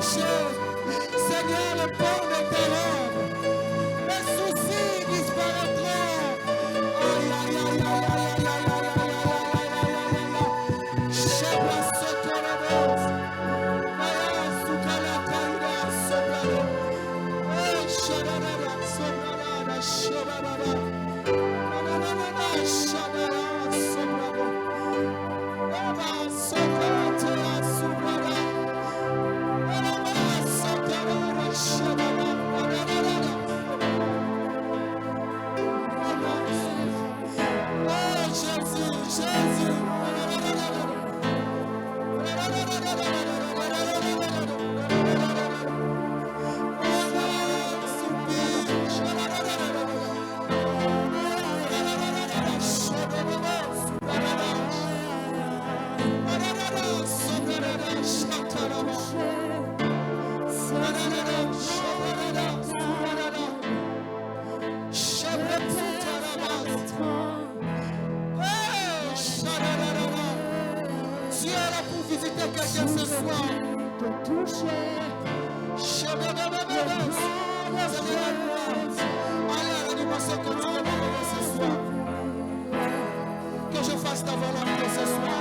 choses. Seigneur, le port de tes robes. Les soucis disparaîtront. Aïe, aïe, aïe, aïe, aïe, aïe, aïe, aïe, aïe, aïe, aïe, aïe. Chebra sotorobos. Maya sukala kaida sobrado. Shadada sobrada shebaba. Nanana shadada sobrado. Eba sobrate sobrada. Eba sobrada shebaba. Oh Jésus, Jésus. Tu es là pour visiter quelqu'un ce soir. Allez à la dimension que tu veux m'amener ce soir. Que je fasse ta volonté ce soir.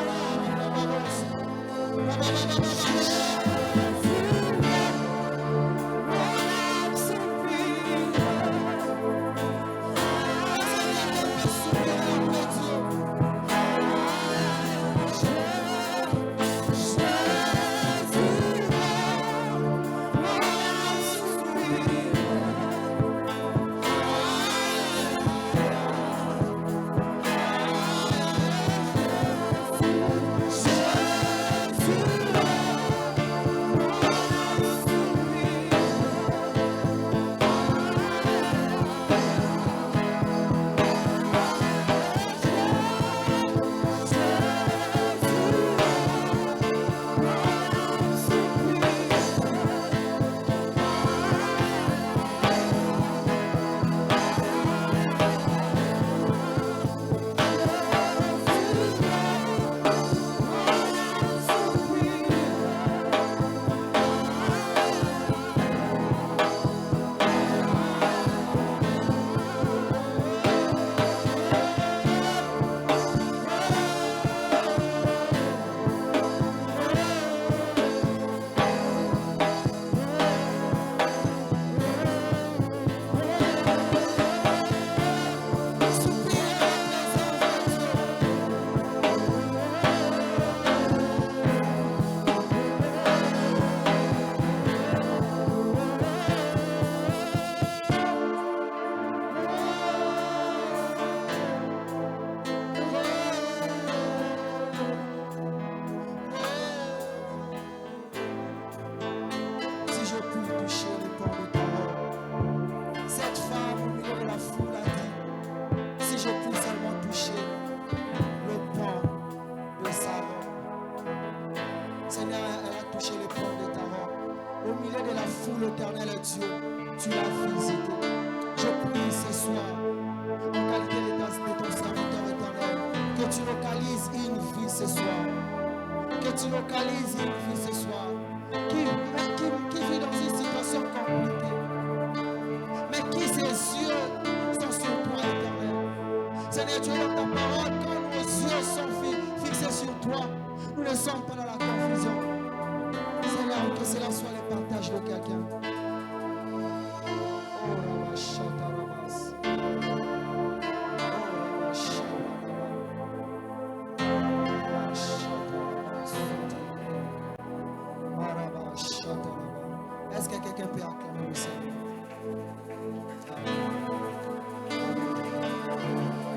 Est-ce que quelqu'un peut acclamer le Seigneur?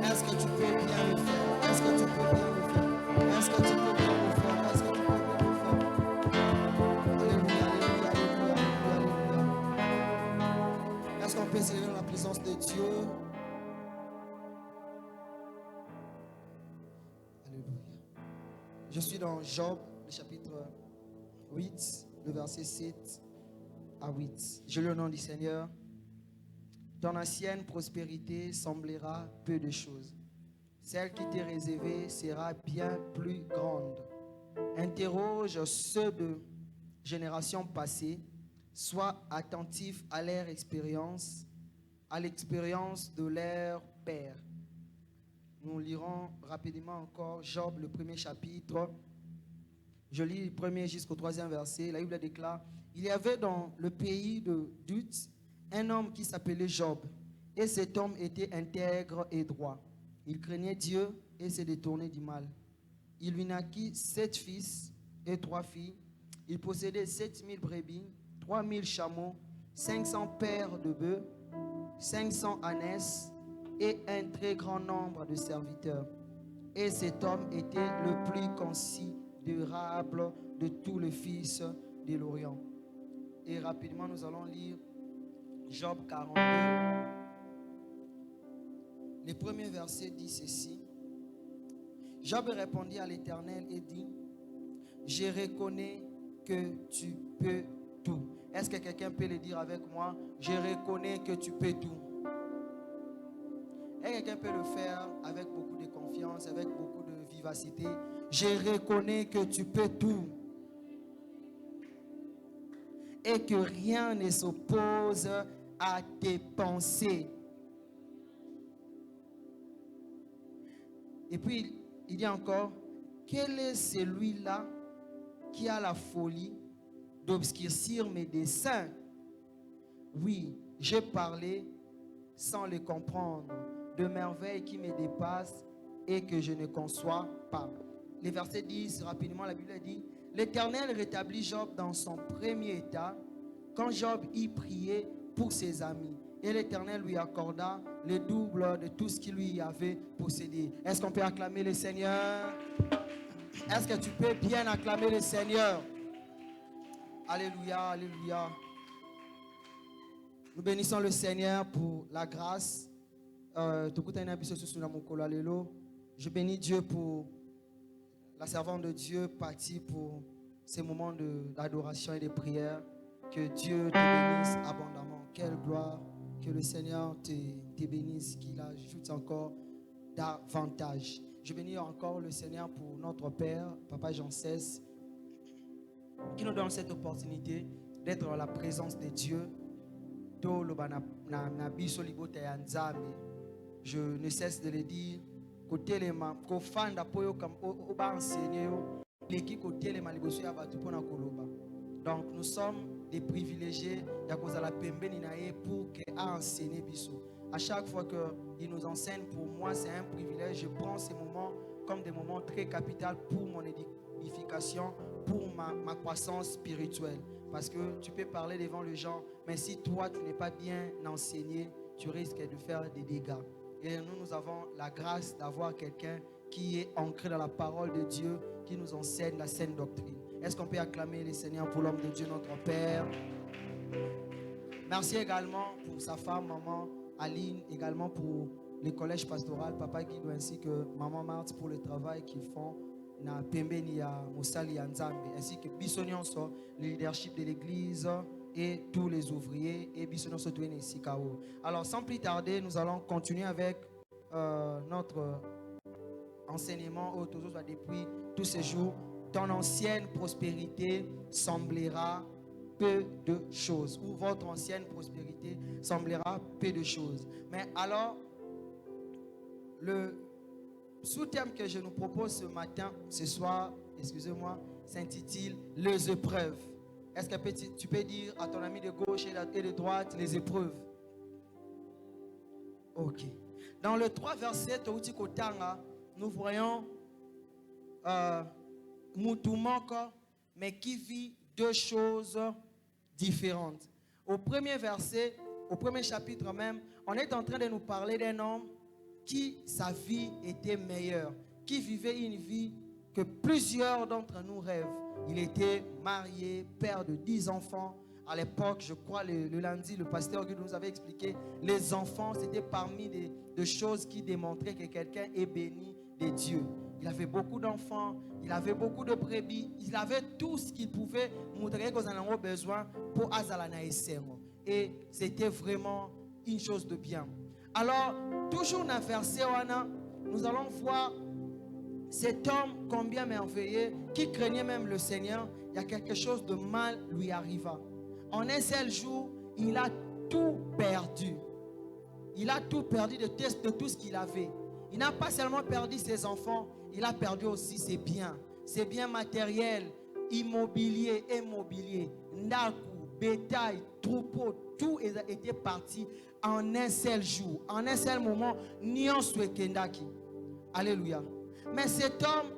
Est-ce que tu peux bien le faire? Est-ce que tu peux bien le faire? Est-ce que tu peux bien le faire? Est-ce que tu peux bien le faire? Alléluia, alléluia, alléluia, alléluia, alléluia. Est-ce qu'on peut s'élever dans la présence de Dieu? Alléluia. Je suis dans Job, le chapitre 8, le verset 7 à 8. Je lis le nom du Seigneur. Ton ancienne prospérité semblera peu de choses. Celle qui t'est réservée sera bien plus grande. Interroge ceux de générations passées, soient attentifs à leur expérience, à l'expérience de leur père. Nous lirons rapidement encore Job, le premier chapitre. Je lis le premier jusqu'au 3e verset. La Bible déclare: il y avait dans le pays de Dutz un homme qui s'appelait Job. Et cet homme était intègre et droit. Il craignait Dieu et se détournait du mal. Il lui naquit 7 fils et 3 filles. Il possédait 7000 brebis, 3000 chameaux, 500 paires de bœufs, 500 ânesses et un très grand nombre de serviteurs. Et cet homme était le plus considérable de tous les fils de l'Orient. Et rapidement, nous allons lire Job 42. Le premier verset dit ceci. Job répondit à l'Éternel et dit: je reconnais que tu peux tout. Est-ce que quelqu'un peut le dire avec moi? Je reconnais que tu peux tout. Et quelqu'un peut le faire avec beaucoup de confiance, avec beaucoup de vivacité. Je reconnais que tu peux tout. Et que rien ne s'oppose à tes pensées. Et puis, il dit encore: quel est celui-là qui a la folie d'obscurcir mes desseins? Oui, j'ai parlé sans le comprendre, de merveilles qui me dépassent et que je ne conçois pas. Les versets 10, rapidement, la Bible dit: l'Éternel rétablit Job dans son premier état, quand Job y priait pour ses amis. Et l'Éternel lui accorda le double de tout ce qu'il lui avait possédé. Est-ce qu'on peut acclamer le Seigneur? Est-ce que tu peux bien acclamer le Seigneur? Alléluia, alléluia. Nous bénissons le Seigneur pour la grâce. Je bénis Dieu pour la servante de Dieu partie pour ces moments d'adoration et de prière. Que Dieu te bénisse abondamment. Quelle gloire. Que le Seigneur te bénisse, qu'il ajoute encore davantage. Je bénis encore le Seigneur pour notre Père, Papa Jean XVI, qui nous donne cette opportunité d'être dans la présence de Dieu. Je ne cesse de le dire. Donc nous sommes des privilégiés pour qu'il enseigne biso. À chaque fois qu'il nous enseigne, pour moi c'est un privilège. Je prends ces moments comme des moments très capitaux pour mon édification, pour ma croissance spirituelle. Parce que tu peux parler devant les gens, mais si toi tu n'es pas bien enseigné, tu risques de faire des dégâts. Et nous avons la grâce d'avoir quelqu'un qui est ancré dans la parole de Dieu, qui nous enseigne la saine doctrine. Est-ce qu'on peut acclamer le Seigneur pour l'homme de Dieu, notre Père? Merci également pour sa femme, maman Aline, également pour le collège pastoral, papa Guido, ainsi que maman Marthe pour le travail qu'ils font na pembeni ya Mosali ya Nzambe, ainsi que Bissonionso, le leadership de l'église et tous les ouvriers et Bissonionso Douene Sikao. Alors sans plus tarder, nous allons continuer avec notre enseignement depuis tous ces jours. Ton ancienne prospérité semblera peu de choses, ou votre ancienne prospérité semblera peu de choses. Mais alors, le sous-thème que je nous propose ce soir, excusez-moi, s'intitule les épreuves. Est-ce que tu peux dire à ton ami de gauche et de droite les épreuves? Ok. Dans le 3 versets, nous voyons Moutoumoko, mais qui vit deux choses différentes. Au premier verset, au premier chapitre même, on est en train de nous parler d'un homme qui, sa vie était meilleure, qui vivait une vie que plusieurs d'entre nous rêvent. Il était marié, père de 10 enfants. À l'époque, je crois, le lundi, le pasteur Guy nous avait expliqué, les enfants, c'était parmi des choses qui démontraient que quelqu'un est béni de Dieu. Il avait beaucoup d'enfants, il avait beaucoup de brebis, il avait tout ce qu'il pouvait montrer qu'on en a besoin pour Azalana et Sengo. Et c'était vraiment une chose de bien. Alors, toujours dans le verset, nous allons voir cet homme combien merveilleux, qui craignait même le Seigneur, il y a quelque chose de mal lui arriva. En un seul jour, il a tout perdu. Il a tout perdu de tout ce qu'il avait. Il n'a pas seulement perdu ses enfants, il a perdu aussi ses biens matériels, immobiliers, ndaku, bétail, troupeau, tout était parti en un seul jour, en un seul moment. Alléluia. Mais cet homme,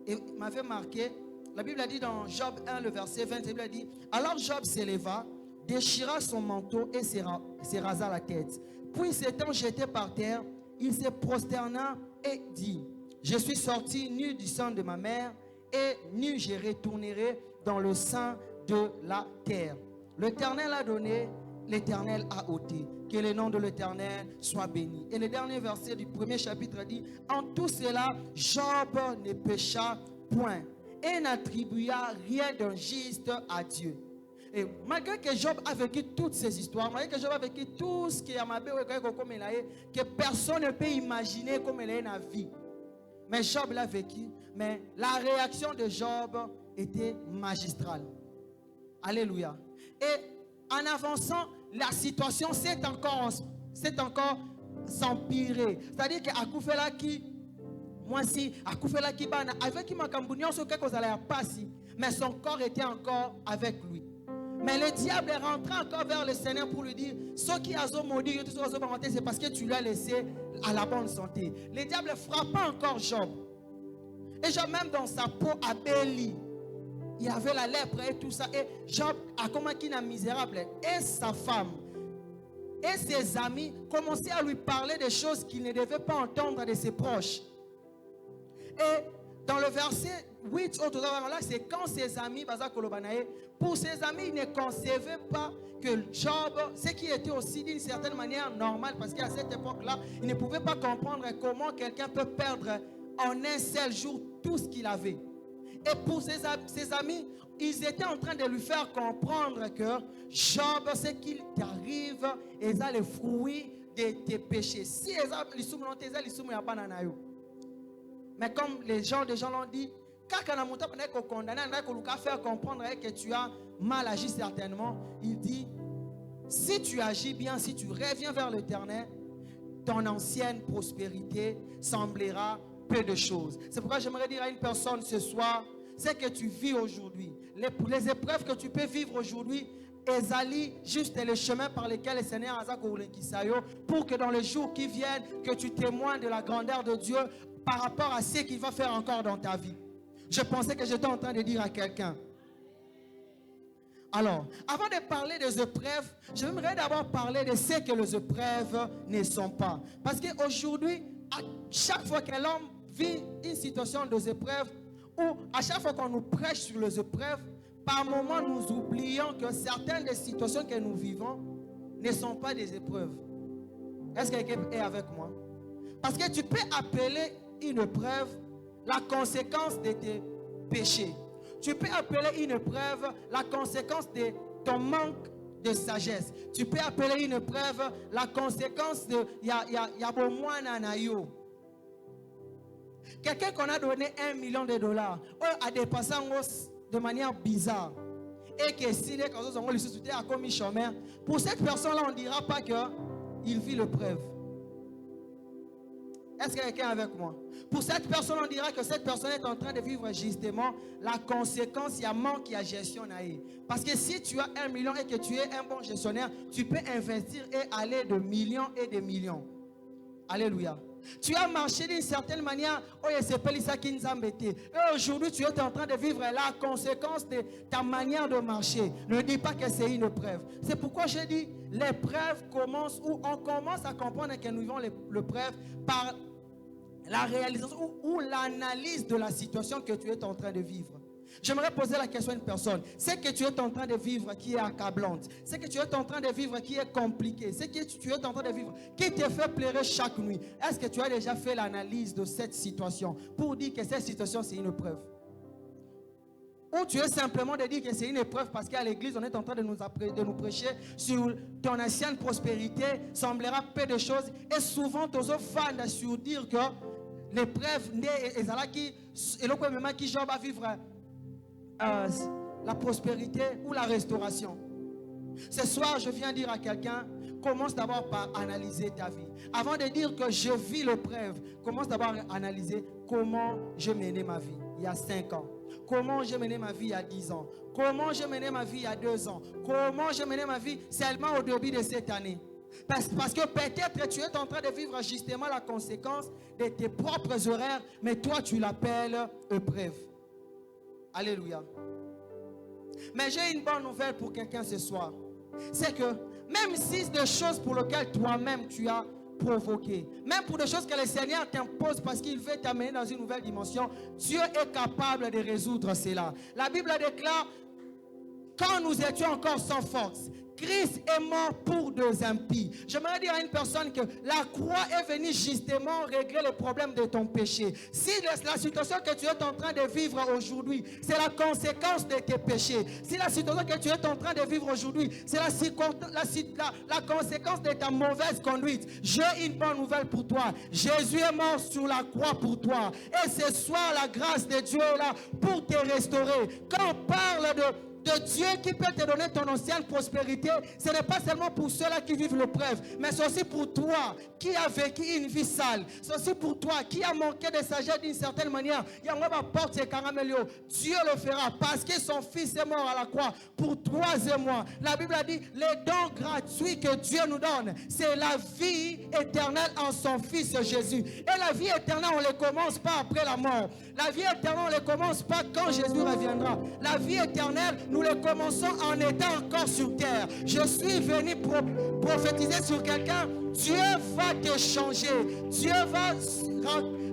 il m'avait marqué, la Bible a dit dans Job 1, le verset 20, la Bible a dit, alors Job s'éleva, déchira son manteau et se rasa la tête. Puis s'étant jeté par terre, il se prosterna et dit, je suis sorti nu du sang de ma mère et nu je retournerai dans le sein de la terre. L'Éternel a donné, l'Éternel a ôté. Que le nom de l'Éternel soit béni. Et le dernier verset du premier chapitre dit, en tout cela, Job ne pécha point et n'attribua rien d'injuste à Dieu. Et malgré que Job a vécu toutes ces histoires, malgré que Job a vécu tout ce qui est que personne ne peut imaginer comme il est dans la vie. Mais Job l'a vécu, mais la réaction de Job était magistrale. Alléluia. Et en avançant, la situation s'est encore s'empirer. C'est-à-dire qu'Akoufela qui, moi si, Akoufela qui, avec qui ma cambouignon, ce que vous allez passer, mais son corps était encore avec lui. Mais le diable est rentré encore vers le Seigneur pour lui dire, ce qui a maudit, c'est parce que tu l'as laissé à la bonne santé. Le diable frappa encore Job. Et Job, même dans sa peau abélie, il y avait la lèpre et tout ça. Et Job a comme un misérable. Et sa femme et ses amis commençaient à lui parler des choses qu'il ne devait pas entendre de ses proches. Et dans le verset 8, c'est quand ses amis, pour ses amis, ils ne concevaient pas que Job, ce qui était aussi d'une certaine manière normal, parce qu'à cette époque-là, ils ne pouvaient pas comprendre comment quelqu'un peut perdre en un seul jour tout ce qu'il avait. Et pour ses amis, ils étaient en train de lui faire comprendre que Job, ce qu'il t'arrive, et ça les fruits de tes péchés. Si mais comme les gens l'ont dit, faire comprendre que tu as mal agi certainement, il dit, si tu agis bien, si tu reviens vers l'Éternel, ton ancienne prospérité semblera peu de choses. C'est pourquoi j'aimerais dire à une personne ce soir, c'est que tu vis aujourd'hui, les épreuves que tu peux vivre aujourd'hui, Ezali, juste les chemins par lesquels le Seigneur a pour que dans les jours qui viennent, que tu témoignes de la grandeur de Dieu par rapport à ce qu'il va faire encore dans ta vie. Je pensais que j'étais en train de dire à quelqu'un. Alors, avant de parler des épreuves, j'aimerais d'abord parler de ce que les épreuves ne sont pas. Parce qu'aujourd'hui, à chaque fois que l'homme vit une situation d'épreuve, ou à chaque fois qu'on nous prêche sur les épreuves, par moments nous oublions que certaines des situations que nous vivons ne sont pas des épreuves. Est-ce que quelqu'un est avec moi? Parce que tu peux appeler une épreuve la conséquence de tes péchés. Tu peux appeler une épreuve la conséquence de ton manque de sagesse. Tu peux appeler une épreuve la conséquence de quelqu'un qu'on a donné $1 million a dépassé de manière bizarre et que si les causes ont a commis chômeur, pour cette personne-là on ne dira pas qu'il vit l'épreuve. Est-ce que quelqu'un est avec moi? Pour cette personne, on dira que cette personne est en train de vivre justement la conséquence, il y a manque, il y a gestion. Parce que si tu as 1 million et que tu es un bon gestionnaire, tu peux investir et aller de millions et de millions. Alléluia. Tu as marché d'une certaine manière, et aujourd'hui tu es en train de vivre la conséquence de ta manière de marcher. Ne dis pas que c'est une épreuve. C'est pourquoi je dis, l'épreuve commence, où on commence à comprendre que nous vivons l'épreuve par la réalisation ou l'analyse de la situation que tu es en train de vivre. J'aimerais poser la question à une personne. Ce que tu es en train de vivre qui est accablante, ce que tu es en train de vivre qui est compliqué, ce que tu es en train de vivre qui te fait pleurer chaque nuit, est-ce que tu as déjà fait l'analyse de cette situation pour dire que cette situation c'est une épreuve? Ou tu es simplement de dire que c'est une épreuve parce qu'à l'église on est en train de nous prêcher sur ton ancienne prospérité, semblera peu de choses et souvent tu as fan sur dire que l'épreuve et le moment qui Job va vivre la prospérité ou la restauration. Ce soir, je viens dire à quelqu'un, commence d'abord par analyser ta vie. Avant de dire que je vis l'épreuve, commence d'abord à analyser comment je menais ma vie il y a 5 ans. Comment j'ai mené ma vie il y a 10 ans. Comment j'ai mené ma vie il y a 2 ans. Comment j'ai mené ma vie seulement au début de cette année. Parce que peut-être tu es en train de vivre justement la conséquence de tes propres horaires, mais toi tu l'appelles épreuve. Alléluia. Mais j'ai une bonne nouvelle pour quelqu'un ce soir. C'est que même si des choses pour lesquelles toi-même tu as provoqué, même pour des choses que le Seigneur t'impose parce qu'il veut t'amener dans une nouvelle dimension, Dieu est capable de résoudre cela. La Bible déclare, quand nous étions encore sans force, Christ est mort pour des impies. J'aimerais dire à une personne que la croix est venue justement régler le problème de ton péché. Si la situation que tu es en train de vivre aujourd'hui, c'est la conséquence de tes péchés. Si la situation que tu es en train de vivre aujourd'hui, c'est la conséquence de ta mauvaise conduite, j'ai une bonne nouvelle pour toi. Jésus est mort sur la croix pour toi. Et ce soir, la grâce de Dieu est là pour te restaurer. Quand on parle de Dieu qui peut te donner ton ancienne prospérité, ce n'est pas seulement pour ceux-là qui vivent l'épreuve, mais c'est aussi pour toi qui a vécu une vie sale. C'est aussi pour toi qui a manqué de sagesse d'une certaine manière. Dieu le fera parce que son fils est mort à la croix pour toi et moi. La Bible a dit, les dons gratuits que Dieu nous donne, c'est la vie éternelle en son fils Jésus. Et la vie éternelle, on ne le commence pas après la mort. La vie éternelle, on ne le commence pas quand Jésus reviendra. La vie éternelle, nous le commençons en étant encore sur terre. Je suis venu prophétiser sur quelqu'un. Dieu va te changer. Dieu va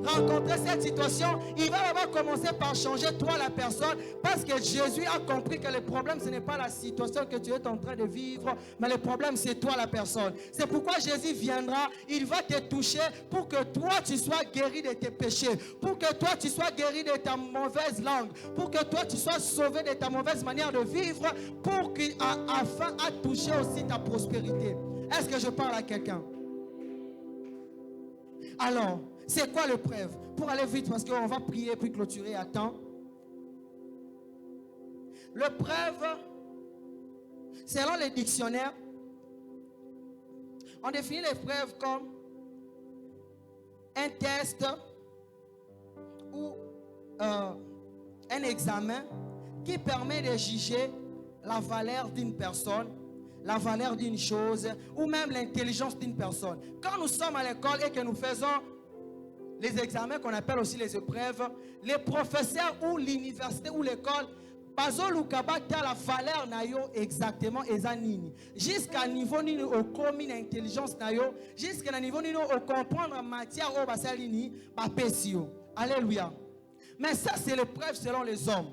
rencontrer cette situation. Il va d'abord commencer par changer toi la personne, parce que Jésus a compris que le problème ce n'est pas la situation que tu es en train de vivre, mais le problème c'est toi la personne. C'est pourquoi Jésus viendra, il va te toucher pour que toi tu sois guéri de tes péchés, pour que toi tu sois guéri de ta mauvaise langue, pour que toi tu sois sauvé de ta mauvaise manière de vivre, pour afin à toucher aussi ta prospérité. Est-ce que je parle à quelqu'un? Alors, c'est quoi l'épreuve? Pour aller vite, parce qu'on va prier puis clôturer à temps. L'épreuve, selon les dictionnaires, on définit l'épreuve comme un test ou un examen qui permet de juger la valeur d'une personne, la valeur d'une chose, ou même l'intelligence d'une personne. Quand nous sommes à l'école et que nous faisons les examens qu'on appelle aussi les épreuves, les professeurs ou l'université ou l'école, la valeur nayo exactement ezanini. Jusqu'à niveau nini au commis l'intelligence nayo, jusqu'à niveau nini au comprendre la matière au basalini, ba pesio. Alléluia. Mais ça c'est l'épreuve selon les hommes.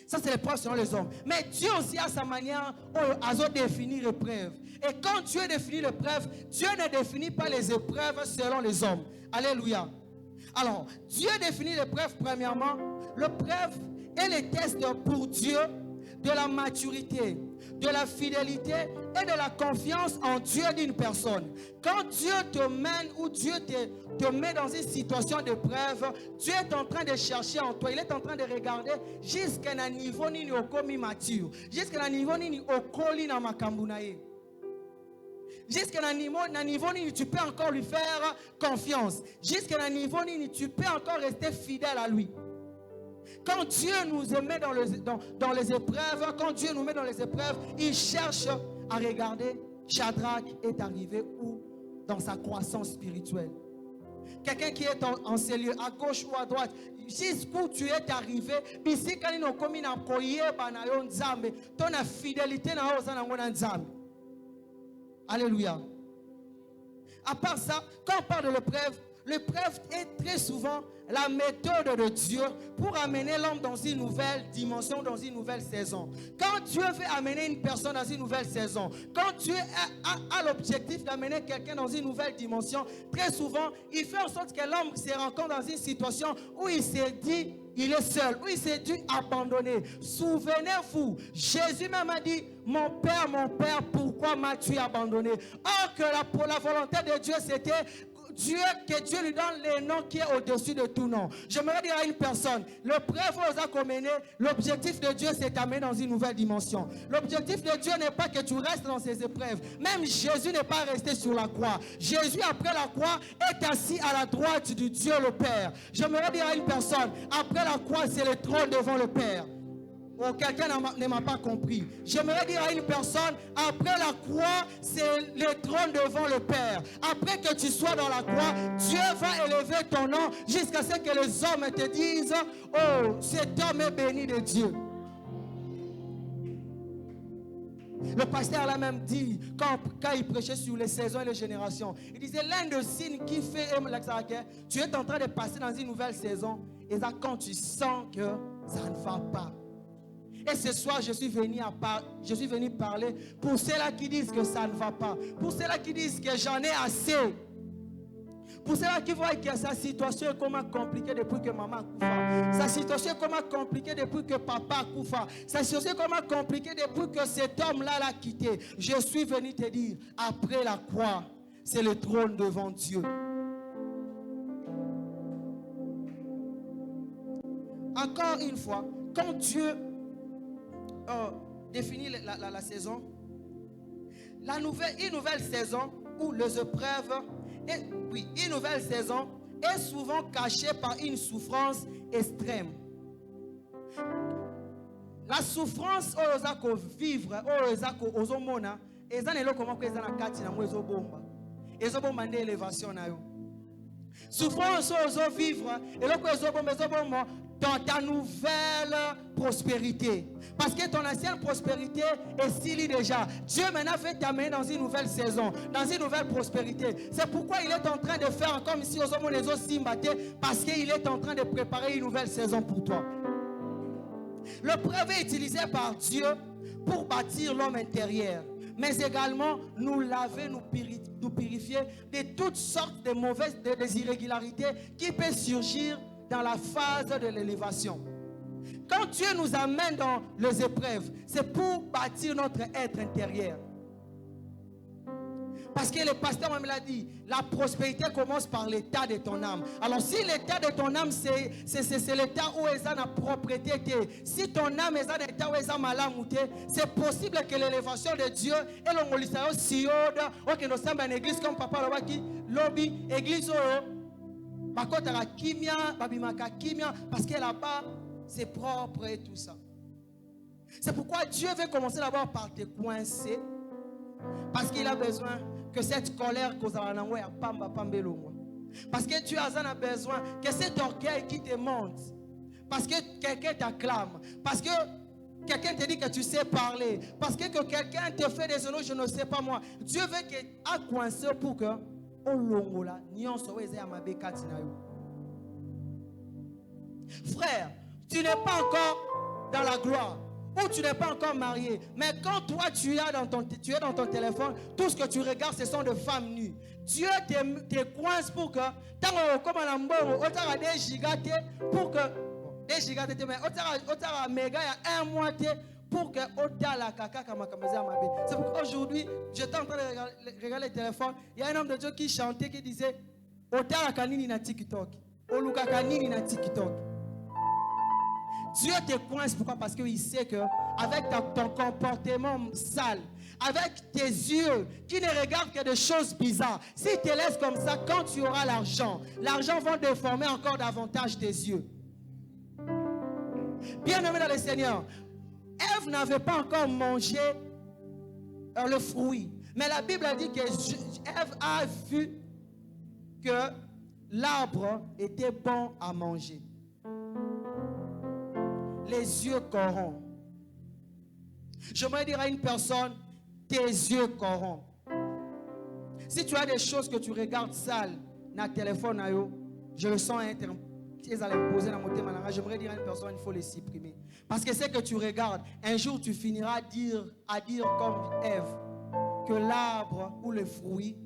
Ça, c'est l'épreuve selon les hommes. Mais Dieu aussi a sa manière de définir l'épreuve. Et quand Dieu définit l'épreuve, Dieu ne définit pas les épreuves selon les hommes. Alléluia. Alors, Dieu définit l'épreuve premièrement. L'épreuve est le test pour Dieu de la maturité, de la fidélité et de la confiance en Dieu d'une personne. Quand Dieu te mène ou Dieu te met dans une situation d'épreuve, Dieu est en train de chercher en toi. Il est en train de regarder jusqu'à un niveau ni au commis mature, jusqu'à un niveau ni au coli na makambunaye. Jusqu'à un niveau ni tu peux encore lui faire confiance. Jusqu'à un niveau ni tu peux encore rester fidèle à lui. Quand Dieu nous met dans les épreuves, quand Dieu nous met dans les épreuves, il cherche à regarder Shadrach est arrivé où dans sa croissance spirituelle. Quelqu'un qui est en ces lieux, à gauche ou à droite, jusqu'où tu es arrivé, ici quand nous sommes en ton fidélité na. Alléluia. À part ça, quand on parle de l'épreuve, l'épreuve est très souvent la méthode de Dieu pour amener l'homme dans une nouvelle dimension, dans une nouvelle saison. Quand Dieu veut amener une personne dans une nouvelle saison, quand Dieu a l'objectif d'amener quelqu'un dans une nouvelle dimension, très souvent, il fait en sorte que l'homme se rencontre dans une situation où il s'est dit, il est seul, où il s'est dit abandonné. Souvenez-vous, Jésus même a dit, mon Père, pourquoi m'as-tu abandonné? Or que pour la volonté de Dieu, c'était que Dieu lui donne le nom qui est au-dessus de tout nom. J'aimerais dire à une personne, l'épreuve aux a mené, l'objectif de Dieu c'est t'amener dans une nouvelle dimension. L'objectif de Dieu n'est pas que tu restes dans ces épreuves. Même Jésus n'est pas resté sur la croix. Jésus après la croix est assis à la droite du Dieu le Père. J'aimerais dire à une personne, après la croix c'est le trône devant le Père. Oh, quelqu'un ne m'a pas compris. J'aimerais dire à une personne, après la croix, c'est le trône devant le Père. Après que tu sois dans la croix, Dieu va élever ton nom jusqu'à ce que les hommes te disent, oh, cet homme est béni de Dieu. Le pasteur l'a même dit, quand il prêchait sur les saisons et les générations, il disait, l'un des signes qui fait, tu es en train de passer dans une nouvelle saison, et ça quand tu sens que ça ne va pas. Et ce soir, je suis venu parler pour ceux-là qui disent que ça ne va pas. Pour ceux-là qui disent que j'en ai assez. Pour ceux-là qui voient que sa situation est comment compliquée depuis que maman a couffé. Sa situation est comment compliquée depuis que papa a couffé. Sa situation est comment compliquée depuis que cet homme-là l'a quitté. Je suis venu te dire, après la croix, c'est le trône devant Dieu. Encore une fois, quand Dieu définit la saison, une nouvelle saison où les épreuves, une nouvelle saison est souvent cachée par une souffrance extrême. La souffrance aux vivre, aux homona, et ça n'est pas comment que ça n'a kati na mwezo bomba, et ça bomba ndé élévation na yo. Souffrance aux vivre, et là que bomba dans ta nouvelle prospérité. Parce que ton ancienne prospérité est stylée déjà. Dieu maintenant veut t'amener dans une nouvelle saison, dans une nouvelle prospérité. C'est pourquoi il est en train de faire comme si aux hommes les autres s'imbattaient, parce qu'il est en train de préparer une nouvelle saison pour toi. Le preuve est utilisé par Dieu pour bâtir l'homme intérieur, mais également nous laver, nous purifier de toutes sortes de mauvaises, des irrégularités qui peuvent surgir dans la phase de l'élévation. Quand Dieu nous amène dans les épreuves, c'est pour bâtir notre être intérieur. Parce que le pasteur même l'a dit, la prospérité commence par l'état de ton âme. Alors si l'état de ton âme, c'est l'état où elle a la propriété, si ton âme est dans l'état où elle a malamouté, c'est possible que l'élévation de Dieu et l'ongolisayo sioda, ou que nous sommes en église comme papa Lobaki, lobby, église parce que là-bas, c'est propre et tout ça. C'est pourquoi Dieu veut commencer d'abord par te coincer. Parce qu'il a besoin que cette colère cause à l'envoi pamba pambelongo. Parce que Dieu a besoin que cet orgueil qui te monte. Parce que quelqu'un t'acclame. Parce que quelqu'un te dit que tu sais parler. Parce que quelqu'un te fait des honneurs, je ne sais pas moi. Dieu veut que a coincé pour que frère, tu n'es pas encore dans la gloire ou tu n'es pas encore marié, mais quand toi tu es dans ton téléphone, tout ce que tu regardes ce sont des femmes nues. Dieu te coince pour que comme un mbongo otara des gigates pour que des gigates mais otara méga il y a un mois pour que otala kaka kamakameza mabe. C'est pourquoi aujourd'hui j'étais en train de regarder le téléphone, il y a un homme de Dieu qui chantait, qui disait otala kanini na TikTok, oluka kanini na TikTok. Dieu te coince, pourquoi? Parce qu'il sait que avec ton comportement sale, avec tes yeux qui ne regardent que des choses bizarres, s'il te laisse comme ça, quand tu auras l'argent va déformer encore davantage tes yeux. Bien-aimé dans le Seigneur, Ève n'avait pas encore mangé le fruit. Mais la Bible a dit que Ève a vu que l'arbre était bon à manger. Les yeux corrompent. J'aimerais dire à une personne, tes yeux corrompent. Si tu as des choses que tu regardes sales dans le téléphone, je le sens j'aimerais dire à une personne, il faut les supprimer. Parce que c'est que tu regardes, un jour tu finiras à dire comme Ève, que l'arbre ou le fruit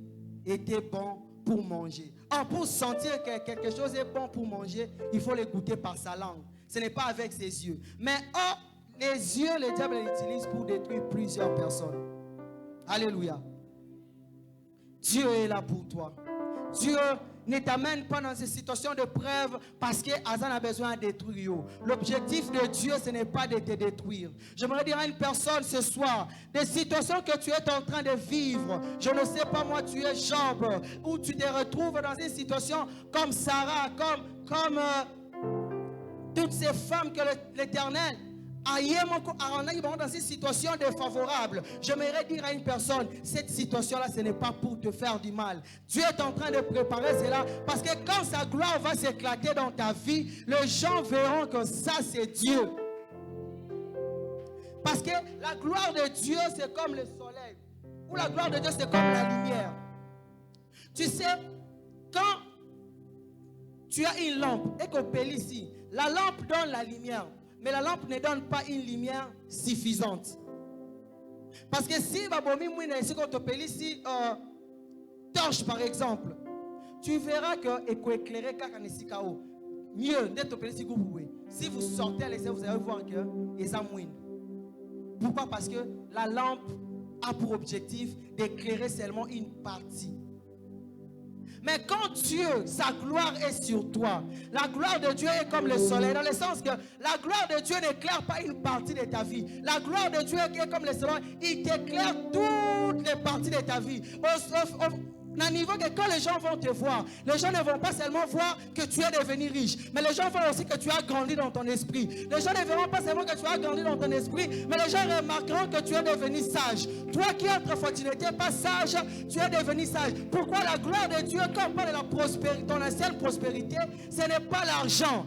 était bon pour manger. Or, pour sentir que quelque chose est bon pour manger, il faut le goûter par sa langue. Ce n'est pas avec ses yeux. Mais les yeux, le diable les utilise pour détruire plusieurs personnes. Alléluia. Dieu est là pour toi. Dieu ne t'amène pas dans ces situations de preuve parce que Azan a besoin de détruire. L'objectif de Dieu, ce n'est pas de te détruire. J'aimerais dire à une personne ce soir, des situations que tu es en train de vivre, je ne sais pas moi, tu es Job, ou tu te retrouves dans une situation comme Sarah, comme toutes ces femmes que l'Éternel a dans une situation défavorable. J'aimerais dire à une personne, cette situation-là, ce n'est pas pour te faire du mal. Dieu est en train de préparer cela parce que quand sa gloire va s'éclater dans ta vie, les gens verront que ça, c'est Dieu. Parce que la gloire de Dieu, c'est comme le soleil. Ou la gloire de Dieu, c'est comme la lumière. Tu sais, quand tu as une lampe et qu'on pèle ici, la lampe donne la lumière. Mais la lampe ne donne pas une lumière suffisante. Parce que si torche par exemple, tu verras que éclairer mieux si vous sortez à l'extérieur, vous allez voir que les amouines. Pourquoi? Parce que la lampe a pour objectif d'éclairer seulement une partie. Mais quand Dieu, sa gloire est sur toi, la gloire de Dieu est comme le soleil, dans le sens que la gloire de Dieu n'éclaire pas une partie de ta vie. La gloire de Dieu est comme le soleil, il t'éclaire toutes les parties de ta vie. À un niveau que quand les gens vont te voir, les gens ne vont pas seulement voir que tu es devenu riche, mais les gens voient aussi que tu as grandi dans ton esprit. Les gens ne verront pas seulement que tu as grandi dans ton esprit, mais les gens remarqueront que tu es devenu sage. Toi qui autrefois tu n'étais pas sage, tu es devenu sage. Pourquoi la gloire de Dieu, quand on parle de la prospérité, ton ancienne prospérité, ce n'est pas l'argent.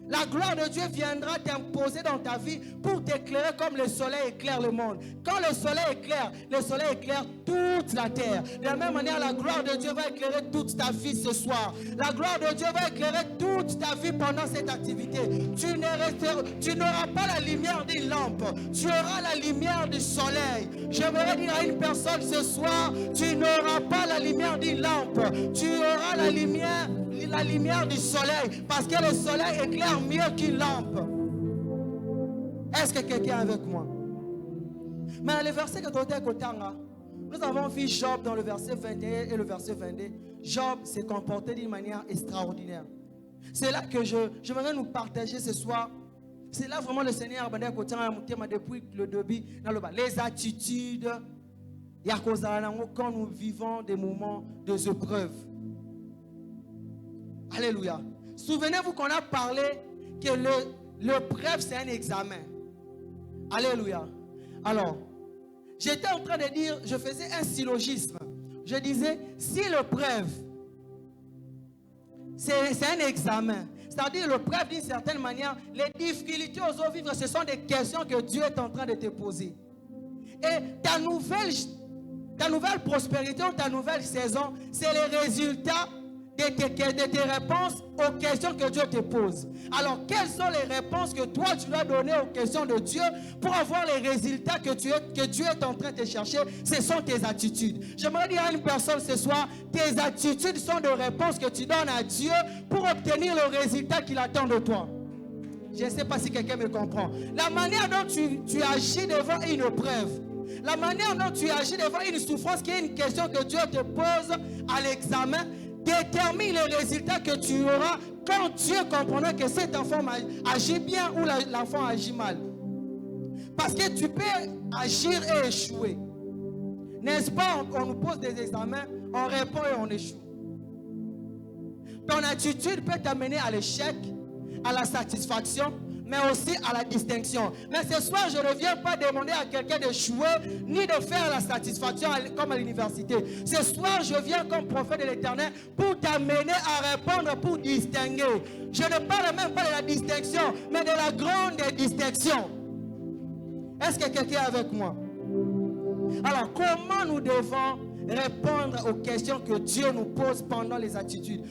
La gloire de Dieu viendra t'imposer dans ta vie pour t'éclairer comme le soleil éclaire le monde. Quand le soleil éclaire toute la terre. De la même manière, la gloire de Dieu va éclairer toute ta vie ce soir. La gloire de Dieu va éclairer toute ta vie pendant cette activité. Tu n'auras pas la lumière d'une lampe. Tu auras la lumière du soleil. J'aimerais dire à une personne ce soir, tu n'auras pas la lumière d'une lampe. Tu auras la lumière du soleil, parce que le soleil éclaire mieux qu'une lampe. Est-ce que quelqu'un est avec moi? Mais dans le verset que tu as écouté, nous avons vu Job dans le verset 21 et le verset 22. Job s'est comporté d'une manière extraordinaire. C'est là que j'aimerais nous partager ce soir. C'est là vraiment le Seigneur depuis le début, les attitudes quand nous vivons des moments d'épreuve. Alléluia. Souvenez-vous qu'on a parlé que l'épreuve c'est un examen. Alléluia. Alors, j'étais en train de dire, je faisais un syllogisme. Je disais, si l'épreuve c'est un examen, c'est-à-dire l'épreuve d'une certaine manière, les difficultés aux autres vivre, ce sont des questions que Dieu est en train de te poser. Et ta nouvelle prospérité ou ta nouvelle saison, c'est le résultat de tes réponses aux questions que Dieu te pose. Alors, quelles sont les réponses que toi tu dois donner aux questions de Dieu pour avoir les résultats que Dieu est en train de chercher? Ce sont tes attitudes. J'aimerais dire à une personne ce soir, tes attitudes sont des réponses que tu donnes à Dieu pour obtenir le résultat qu'il attend de toi. Je ne sais pas si quelqu'un me comprend. La manière dont tu agis devant une épreuve, la manière dont tu agis devant une souffrance qui est une question que Dieu te pose à l'examen, détermine le résultat que tu auras quand Dieu comprendra que cet enfant agit bien ou l'enfant agit mal. Parce que tu peux agir et échouer. N'est-ce pas? On nous pose des examens, on répond et on échoue. Ton attitude peut t'amener à l'échec, à la satisfaction, mais aussi à la distinction. Mais ce soir, je ne viens pas demander à quelqu'un d'échouer, ni de faire la satisfaction comme à l'université. Ce soir, je viens comme prophète de l'Éternel pour t'amener à répondre, pour distinguer. Je ne parle même pas de la distinction, mais de la grande distinction. Est-ce que quelqu'un est avec moi? Alors, comment nous devons répondre aux questions que Dieu nous pose pendant les attitudes,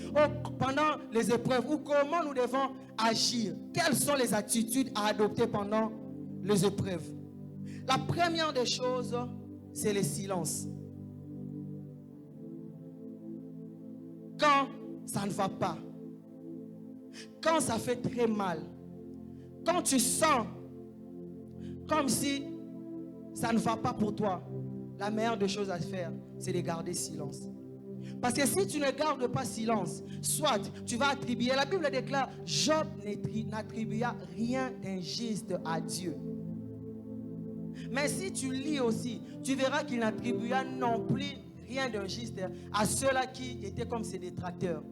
pendant les épreuves, ou comment nous devons agir? Quelles sont les attitudes à adopter pendant les épreuves? La première des choses, c'est le silence. Quand ça ne va pas, quand ça fait très mal, quand tu sens comme si ça ne va pas pour toi, la meilleure des choses à faire, c'est de garder silence. Parce que si tu ne gardes pas silence, soit tu vas attribuer, la Bible déclare, Job n'attribua rien d'injuste à Dieu. Mais si tu lis aussi, tu verras qu'il n'attribua non plus rien d'injuste à ceux-là qui étaient comme ses détracteurs.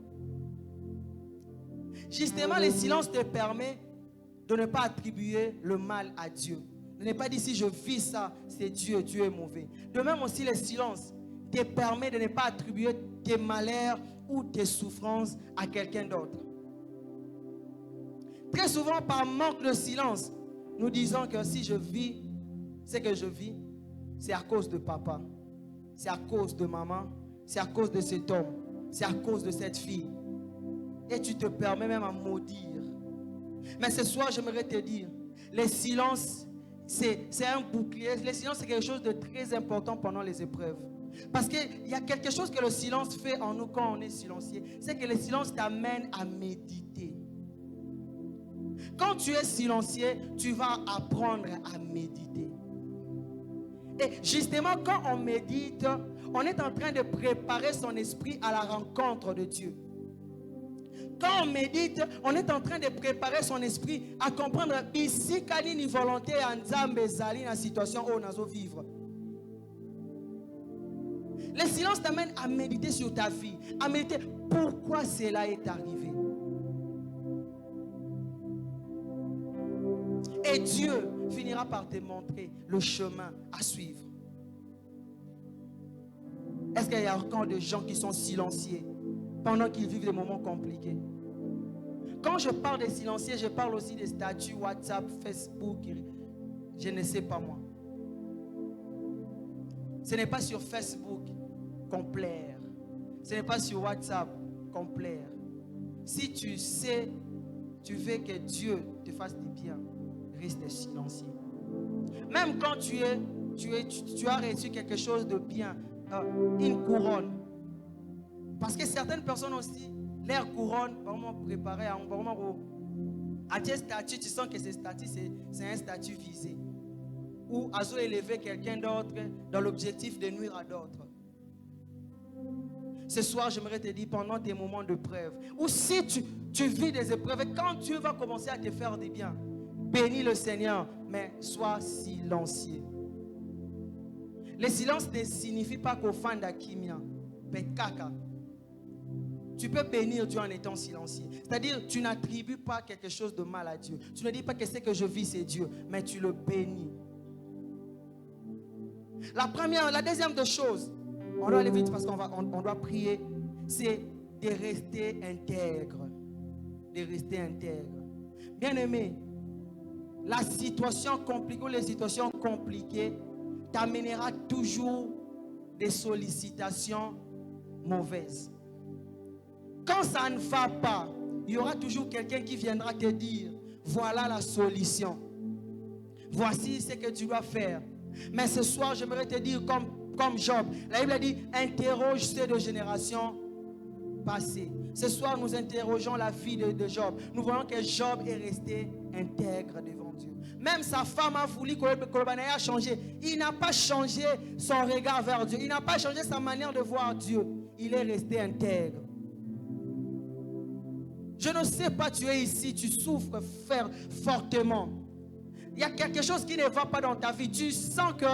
Justement, le silence te permet de ne pas attribuer le mal à Dieu. De ne pas dire si je vis ça, c'est Dieu, Dieu est mauvais. De même aussi, le silence te permet de ne pas attribuer tes malheurs ou tes souffrances à quelqu'un d'autre. Très souvent, par manque de silence, nous disons que si je vis ce que je vis, c'est à cause de papa, c'est à cause de maman, c'est à cause de cet homme, c'est à cause de cette fille. Et tu te permets même à maudire. Mais ce soir, j'aimerais te dire, le silence, c'est un bouclier. Le silence, c'est quelque chose de très important pendant les épreuves. Parce qu'il y a quelque chose que le silence fait en nous quand on est silencieux. C'est que le silence t'amène à méditer. Quand tu es silencieux, tu vas apprendre à méditer. Et justement, quand on médite, on est en train de préparer son esprit à la rencontre de Dieu. Quand on médite, on est en train de préparer son esprit à comprendre ici quelle est une volonté en Nzambe zali dans la situation où on a vivre. Le silence t'amène à méditer sur ta vie, à méditer pourquoi cela est arrivé. Et Dieu finira par te montrer le chemin à suivre. Est-ce qu'il y a encore des gens qui sont silencieux pendant qu'ils vivent des moments compliqués? Quand je parle des silencieux, je parle aussi des statuts WhatsApp, Facebook, je ne sais pas moi. Ce n'est pas sur Facebook qu'on plaire. Ce n'est pas sur WhatsApp qu'on plaire. Si tu sais, tu veux que Dieu te fasse du bien, reste silencieux. Même quand tu as reçu quelque chose de bien, une couronne. Parce que certaines personnes aussi, leur couronne, vraiment préparée, vraiment à tes statuts, tu sens que ce statut, c'est un statut visé. Ou à élever quelqu'un d'autre dans l'objectif de nuire à d'autres. Ce soir, j'aimerais te dire, pendant tes moments de preuve, ou si tu vis des épreuves, quand Dieu va commencer à te faire du bien, bénis le Seigneur, mais sois silencieux. Le silence ne signifie pas qu'au fin d'Akimia, Pekaka. Tu peux bénir Dieu en étant silencieux. C'est-à-dire, tu n'attribues pas quelque chose de mal à Dieu. Tu ne dis pas que ce que je vis, c'est Dieu, mais tu le bénis. La deuxième des choses, on doit aller vite parce qu'on doit prier, c'est de rester intègre. De rester intègre. Bien-aimé, la situation compliquée ou les situations compliquées t'amènera toujours des sollicitations mauvaises. Quand ça ne va pas, il y aura toujours quelqu'un qui viendra te dire, voilà la solution. Voici ce que tu dois faire. Mais ce soir, j'aimerais te dire comme Job. La Bible dit, interroge ces deux générations passées. Ce soir, nous interrogeons la vie de Job. Nous voyons que Job est resté intègre devant Dieu. Même sa femme a voulu que a changé. Il n'a pas changé son regard vers Dieu. Il n'a pas changé sa manière de voir Dieu. Il est resté intègre. Je ne sais pas, tu es ici, tu souffres fortement. Il y a quelque chose qui ne va pas dans ta vie. Tu sens que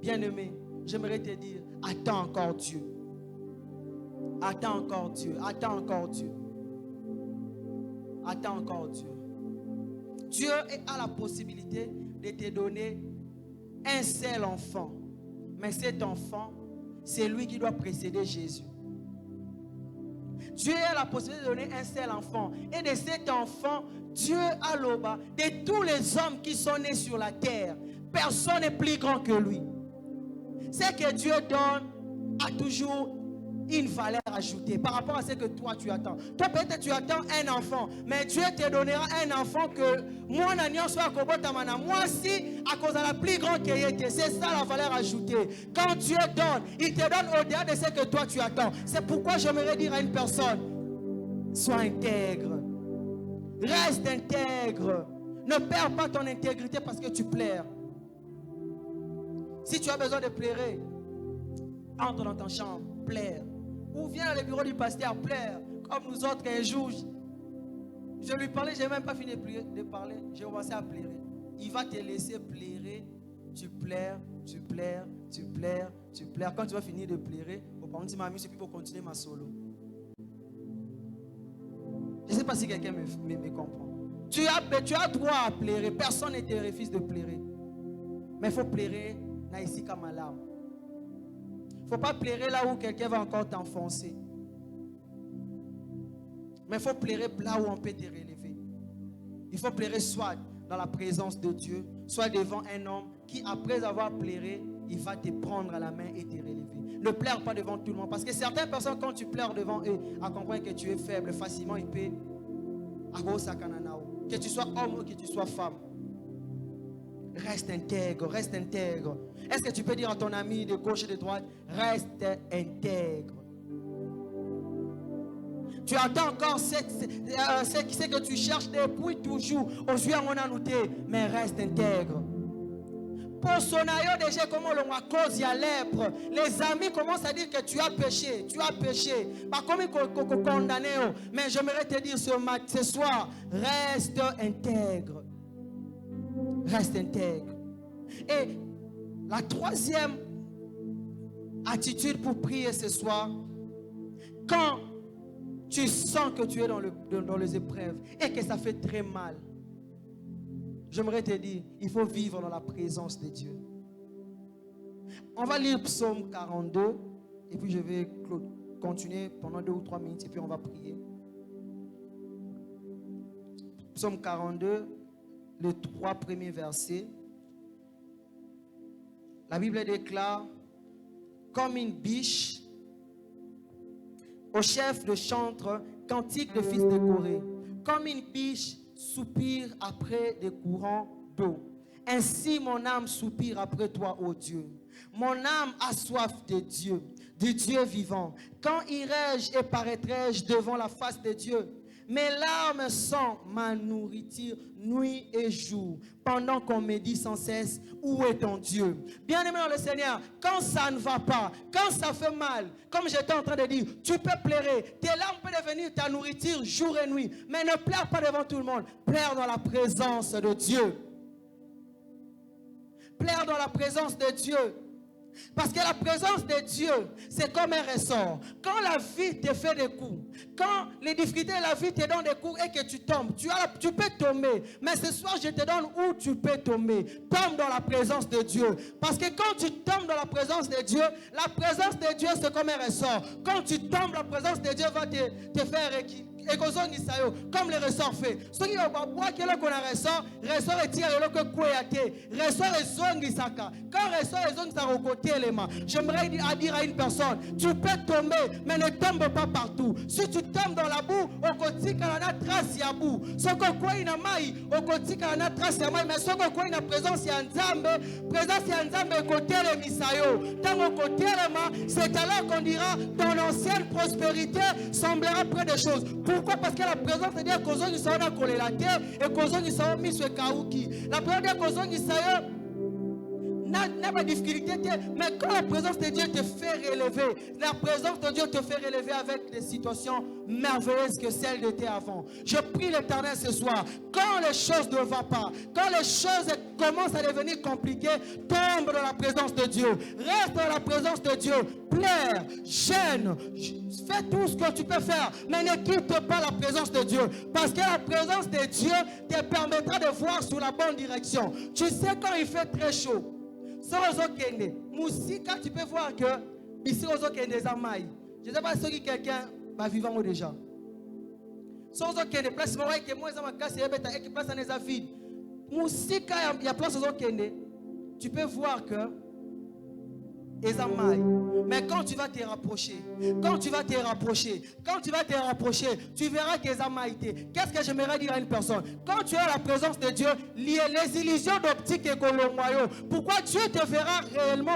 bien-aimé, j'aimerais te dire, attends encore Dieu. Attends encore Dieu. Attends encore Dieu. Attends encore Dieu. Dieu a la possibilité de te donner un seul enfant. Mais cet enfant, c'est lui qui doit précéder Jésus. Dieu a la possibilité de donner un seul enfant. Et de cet enfant, Dieu a l'aube de tous les hommes qui sont nés sur la terre. Personne n'est plus grand que lui. Ce que Dieu donne a toujours une valeur ajoutée par rapport à ce que toi tu attends. Toi peut-être tu attends un enfant, mais Dieu te donnera un enfant que moi si à cause de la plus grande qu'il était. C'est ça la valeur ajoutée. Quand Dieu donne, il te donne au-delà de ce que toi tu attends. C'est pourquoi j'aimerais dire à une personne, sois intègre. Reste intègre. Ne perds pas ton intégrité parce que tu plaires. Si tu as besoin de pleurer, entre dans ta chambre, pleure. Ou viens dans le bureau du pasteur, pleure. Comme nous autres, un jour, je lui parlais, je n'ai même pas fini de parler, j'ai commencé à pleurer. Il va te laisser pleurer, tu pleures, tu pleures, tu pleures, tu pleures. Quand tu vas finir de pleurer, au moment où ma musique, pour continuer ma solo. Je ne sais pas si quelqu'un me comprend. Tu as droit à pleurer, personne ne te refuse de pleurer. Mais il faut pleurer là ici comme un larme. Il ne faut pas pleurer là où quelqu'un va encore t'enfoncer. Mais il faut pleurer là où on peut te relever. Il faut pleurer soit dans la présence de Dieu, soit devant un homme qui, après avoir pleuré, il va te prendre à la main et te relever. Ne pleure pas devant tout le monde. Parce que certaines personnes, quand tu pleures devant eux, à comprendre que tu es faible, facilement, il peut. Que tu sois homme ou que tu sois femme. Reste intègre, reste intègre. Est-ce que tu peux dire à ton ami de gauche et de droite, reste intègre. Tu attends encore ce que tu cherches depuis toujours. Aux yeux, on a noté, mais reste intègre. Pour son aïe, déjà, comment l'on a cause, il y a lèpre. Les amis commencent à dire que tu as péché. Tu as péché. Pas comme ils condamné. Mais j'aimerais te dire ce soir, reste intègre. Reste intègre. Et la troisième attitude pour prier ce soir, quand tu sens que tu es dans les épreuves et que ça fait très mal, j'aimerais te dire, il faut vivre dans la présence de Dieu. On va lire Psaume 42 et puis je vais continuer pendant 2 ou 3 minutes et puis on va prier. Psaume 42, les 3 premiers versets. La Bible déclare, comme une biche, au chef de chantre, cantique de fils de Corée, comme une biche soupire après des courants d'eau. Ainsi mon âme soupire après toi, ô Dieu. Mon âme a soif de Dieu, du Dieu vivant. Quand irai-je et paraîtrai-je devant la face de Dieu? Mes larmes sont ma nourriture nuit et jour, pendant qu'on me dit sans cesse, où est ton Dieu? Bien-aimé dans le Seigneur, quand ça ne va pas, quand ça fait mal, comme j'étais en train de dire, tu peux pleurer, tes larmes peuvent devenir ta nourriture jour et nuit, mais ne pleure pas devant tout le monde, pleure dans la présence de Dieu. Pleure dans la présence de Dieu. Parce que la présence de Dieu, c'est comme un ressort. Quand la vie te fait des coups, quand les difficultés de la vie te donnent des coups et que tu tombes, tu peux tomber. Mais ce soir, je te donne où tu peux tomber. Tombe dans la présence de Dieu. Parce que quand tu tombes dans la présence de Dieu, la présence de Dieu, c'est comme un ressort. Quand tu tombes, la présence de Dieu va te faire comme le ressort fait. Ce qui va boire que l'on a ressort est tiré le kouéate, ressort est zongisaka. Quand ressort est zongisaka au côté les mains, j'aimerais dire à une personne, tu peux tomber, mais ne tombe pas partout. Si tu tombes dans la boue, au côté quand on a trace ya boue. Ce qu'on croit na mai, au côté quand on a trace ya mai, mais ce qu'on croit na présence ya nzambe côté les misayo. Tant au côté les mains, c'est alors qu'on dira ton ancienne prospérité semblera près des choses. Pourquoi? Parce que la présence de Dieu est que la terre et que mis sur Kauki. La présence de Dieu n'a pas de difficulté, mais quand la présence de Dieu te fait relever, la présence de Dieu te fait relever avec des situations merveilleuses que celles d'étaient avant. Je prie l'Éternel ce soir, quand les choses ne vont pas, quand les choses commencent à devenir compliquées, tombe dans la présence de Dieu, reste dans la présence de Dieu, pleure, gêne, fais tout ce que tu peux faire, mais ne quitte pas la présence de Dieu, parce que la présence de Dieu te permettra de voir sur la bonne direction. Tu sais quand il fait très chaud, tu peux voir que ici je ne sais pas si quelqu'un va vivre déjà. Sans aucun place, que moi, et place en vide. Il y a place aux tu peux voir que Mais quand tu vas te rapprocher, tu verras que qu'est-ce que j'aimerais dire à une personne? Quand tu es à la présence de Dieu, les illusions d'optique et colomboyo, pourquoi Dieu te verra réellement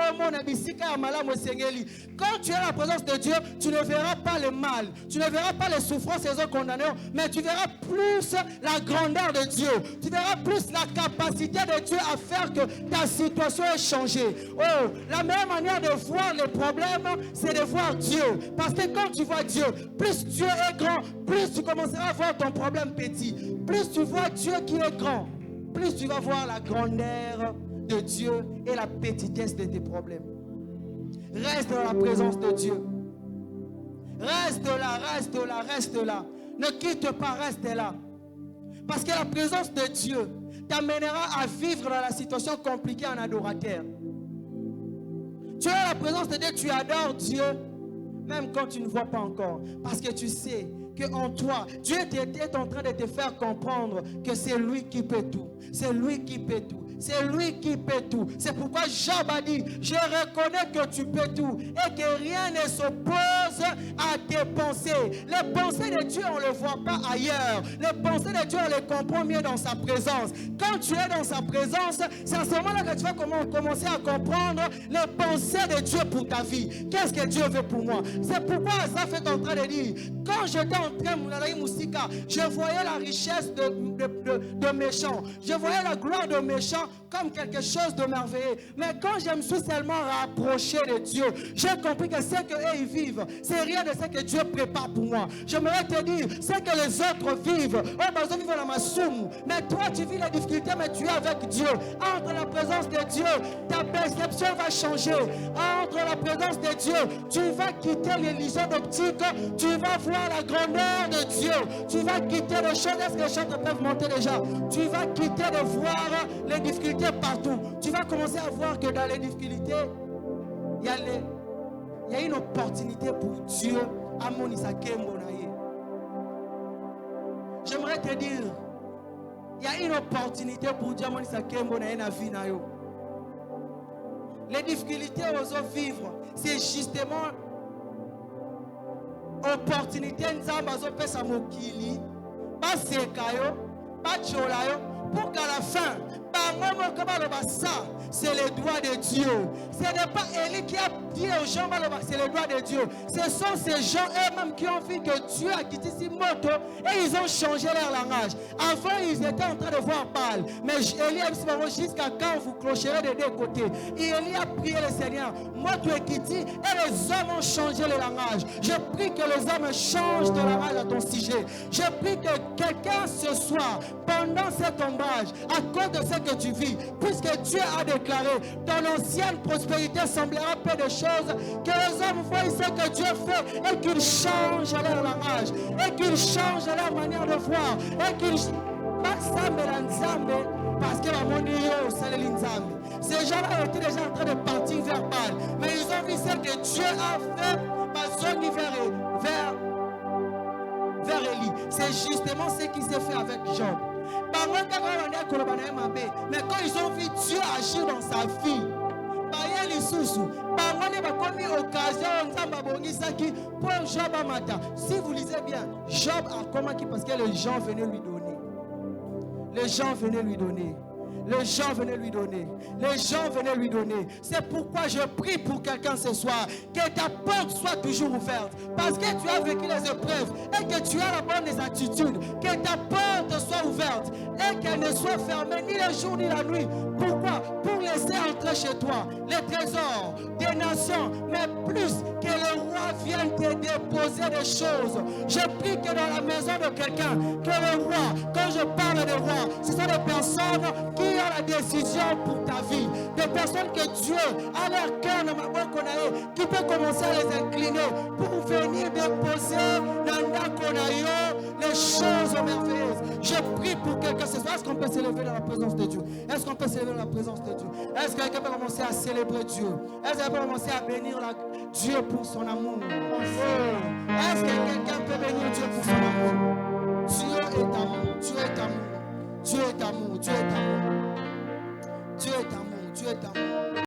quand tu es à la présence de Dieu, tu ne verras pas le mal, tu ne verras pas les souffrances et les condamnés, mais tu verras plus la grandeur de Dieu, tu verras plus la capacité de Dieu à faire que ta situation ait changé. Oh, la meilleure manière de voir les problèmes, c'est de voir Dieu. Parce que quand tu vois Dieu, plus Dieu est grand, plus tu commenceras à voir ton problème petit. Plus tu vois Dieu qui est grand, plus tu vas voir la grandeur de Dieu et la petitesse de tes problèmes. Reste dans la présence de Dieu. Reste là. Ne quitte pas, reste là. Parce que la présence de Dieu t'amènera à vivre dans la situation compliquée en adorateur. Tu es à la présence de Dieu, tu adores Dieu, même quand tu ne vois pas encore. Parce que tu sais qu'en toi, Dieu est en train de te faire comprendre que c'est lui qui peut tout. C'est lui qui peut tout. C'est lui qui peut tout. C'est pourquoi Job a dit, je reconnais que tu peux tout et que rien ne s'oppose à tes pensées. Les pensées de Dieu, on ne les voit pas ailleurs. Les pensées de Dieu, on les comprend mieux dans sa présence. Quand tu es dans sa présence, c'est à ce moment-là que tu vas commencer à comprendre les pensées de Dieu pour ta vie. Qu'est-ce que Dieu veut pour moi? C'est pourquoi Asaph est en train de dire, quand j'étais en train de je voyais la richesse de méchants. Je voyais la gloire de méchants comme quelque chose de merveilleux. Mais quand je me suis seulement rapproché de Dieu, j'ai compris que ce qu'eux ils vivent, c'est rien de ce que Dieu prépare pour moi. J'aimerais te dire, ce que les autres vivent, ils vivent dans ma somme. Mais toi, tu vis la difficulté, mais tu es avec Dieu. Entre la présence de Dieu, ta perception va changer. Entre la présence de Dieu, tu vas quitter l'illusion d'optique, tu vas voir la grandeur de Dieu. Tu vas quitter les choses, est-ce que les choses peuvent monter déjà? Tu vas quitter de voir les difficultés partout. Tu vas commencer à voir que dans les difficultés, il y a une opportunité pour Dieu à Monisake Monaye. J'aimerais te dire, il y a une opportunité pour Dieu à Monisake Monaye na vie na yo. Les difficultés aux vivre, c'est justement opportunité nzamba zo pesa mokili ba sekayo ba cholayo pour qu'à la fin c'est le doigt de Dieu. Ce n'est pas Élie qui a dit aux gens, c'est le doigt de Dieu. Ce sont ces gens eux-mêmes qui ont vu que Dieu a quitté Simoto et ils ont changé leur langage. Avant, ils étaient en train de voir Baal. Mais Élie a dit jusqu'à quand vous clocherez des deux côtés. Et Élie a prié le Seigneur. Moi, tu es quitté et les hommes ont changé le langage. Je prie que les hommes changent de langage à ton sujet. Je prie que quelqu'un ce soir, pendant cet ombrage, à cause de ce que tu vis, puisque Dieu a déclaré, ton ancienne prospérité semblera peu de choses, que les hommes voient ce que Dieu fait et qu'ils changent leur langage, et qu'ils changent leur manière de voir, et qu'ils parce que la monnaie ces gens-là étaient déjà en train de partir vers Baal, mais ils ont vu ce que Dieu a fait vers Élie. C'est justement ce qui s'est fait avec Job. Mais quand ils ont vu Dieu agir dans sa vie, si vous lisez bien, Job a commencé parce que les gens venaient lui donner. Les gens venaient lui donner. Les gens venaient lui donner. Les gens venaient lui donner. C'est pourquoi je prie pour quelqu'un ce soir. Que ta porte soit toujours ouverte. Parce que tu as vécu les épreuves. Et que tu as la bonne attitude. Que ta porte soit ouverte. Et qu'elle ne soit fermée ni le jour ni la nuit. Pourquoi? Pour laisser entrer chez toi les trésors des nations. Mais plus que le roi vienne te déposer des choses. Je prie que dans la maison de quelqu'un, que le roi, quand je parle de roi, ce sont des personnes qui ont la décision pour ta vie. Des personnes que Dieu a leur cœur qui peut commencer à les incliner pour venir déposer les choses merveilleuses. Je prie pour quelqu'un ce soir. Est-ce qu'on peut s'élever dans la présence de Dieu? Est-ce qu'on peut s'élever dans la présence de Dieu? Est-ce que quelqu'un peut commencer à célébrer Dieu? Est-ce qu'on peut commencer à bénir Dieu pour son amour? Est-ce que quelqu'un peut bénir Dieu pour son amour?